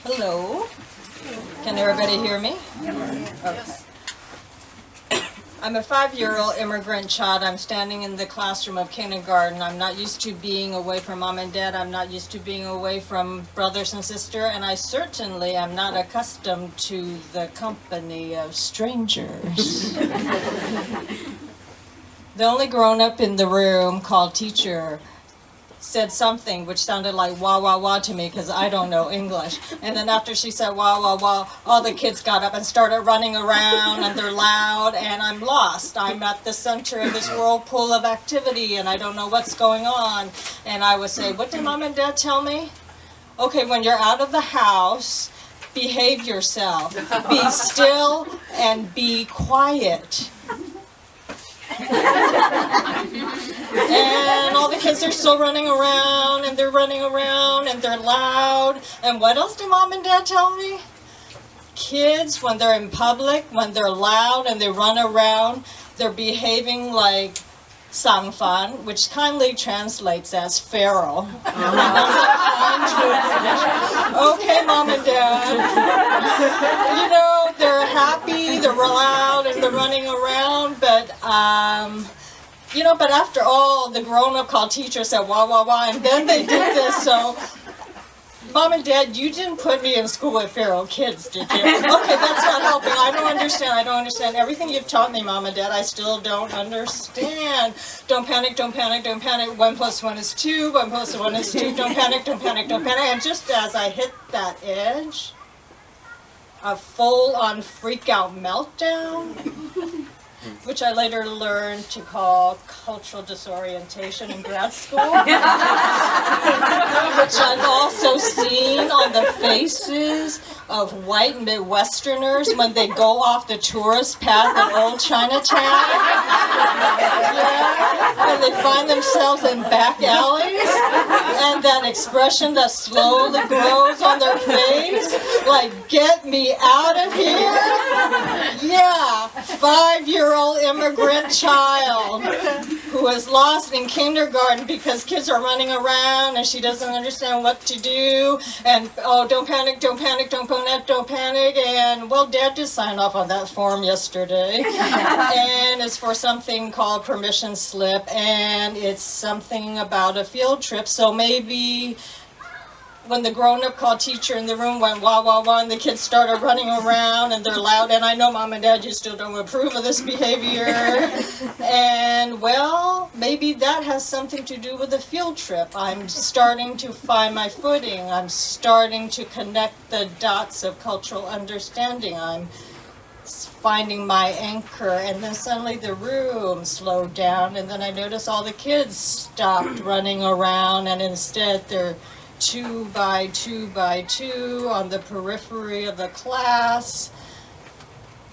Hello. Can everybody hear me? Okay. I'm a 5-year-old immigrant child. I'm standing in the classroom of kindergarten. I'm not used to being away from mom and dad. I'm not used to being away from brothers and sisters. And I certainly am not accustomed to the company of strangers. The only grown-up in the room, called teacher, said something which sounded like wah wah wah to me because I don't know English. And then after she said wah wah wah, all the kids got up and started running around and they're loud and I'm lost. I'm at the center of this whirlpool of activity and I don't know what's going on. And I would say, what did mom and dad tell me? Okay, when you're out of the house, behave yourself. Be still and be quiet. And all the kids are still running around and they're running around and they're loud. And what else did mom and dad tell me? Kids, when they're in public, when they're loud and they run around, they're behaving like Sangfan, which kindly translates as feral. Okay, mom and dad. You know, they're happy, they're loud, and they're running around, but but after all, the grown-up called teacher said wah wah wah, and then they did this. So, mom and dad, you didn't put me in school with feral kids, did you? Okay, that's not helping. I don't understand. Everything you've taught me, mom and dad, I still don't understand. Don't panic, don't panic, don't panic. 1 + 1 is 2. 1 + 1 is 2. Don't panic, don't panic, don't panic. And just as I hit that edge, a full-on freak-out meltdown, which I later learned to call cultural disorientation in grad school, which I've also seen on the faces of white Midwesterners when they go off the tourist path in Old Chinatown. Yeah, and they find themselves in back alleys, and that expression that slowly grows on their face, like, get me out of here. Yeah, 5-year-old immigrant child who was lost in kindergarten because kids are running around and she doesn't understand what to do, and oh, don't panic, don't panic, don't panic, don't panic. And well, dad just signed off on that form yesterday, and it's for something called permission slip, and it's something about a field trip. So maybe when the grown-up called teacher in the room went wah wah wah and the kids started running around and they're loud, and I know mom and dad, you still don't approve of this behavior, and well, maybe that has something to do with the field trip. I'm starting to find my footing. I'm starting to connect the dots of cultural understanding. I'm finding my anchor, and then suddenly the room slowed down, and then I noticed all the kids stopped running around, and instead they're 2 by 2 by 2 on the periphery of the class.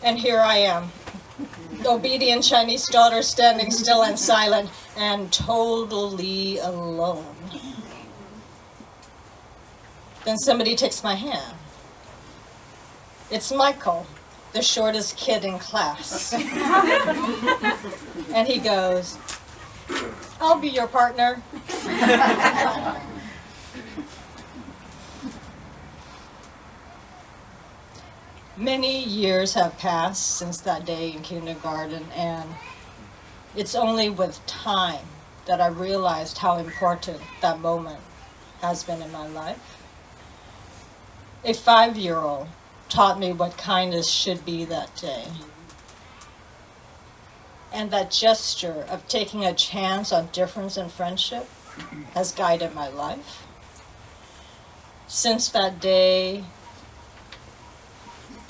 And here I am, obedient Chinese daughter, standing still and silent and totally alone. Then somebody takes my hand. It's Michael, the shortest kid in class. And he goes, I'll be your partner. Many years have passed since that day in kindergarten, and it's only with time that I realized how important that moment has been in my life. A 5-year-old taught me what kindness should be that day. And that gesture of taking a chance on difference and friendship has guided my life. Since that day,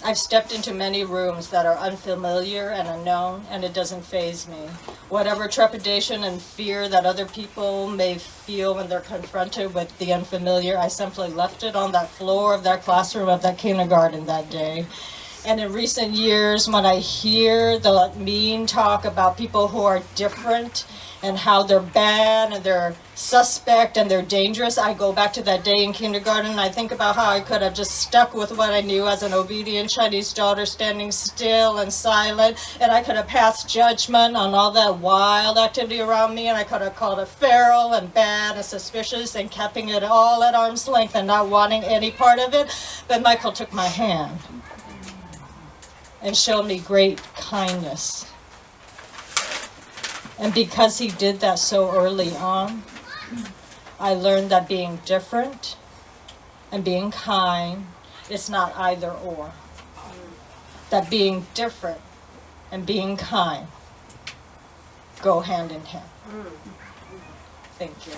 I've stepped into many rooms that are unfamiliar and unknown, and it doesn't faze me. Whatever trepidation and fear that other people may feel when they're confronted with the unfamiliar, I simply left it on that floor of that classroom of that kindergarten that day. And in recent years, when I hear the mean talk about people who are different and how they're bad and they're suspect and they're dangerous, I go back to that day in kindergarten and I think about how I could have just stuck with what I knew as an obedient Chinese daughter, standing still and silent, and I could have passed judgment on all that wild activity around me, and I could have called it feral and bad and suspicious and keeping it all at arm's length and not wanting any part of it. But Michael took my hand and showed me great kindness. And because he did that so early on, I learned that being different and being kind is not either or. That being different and being kind go hand in hand. Thank you.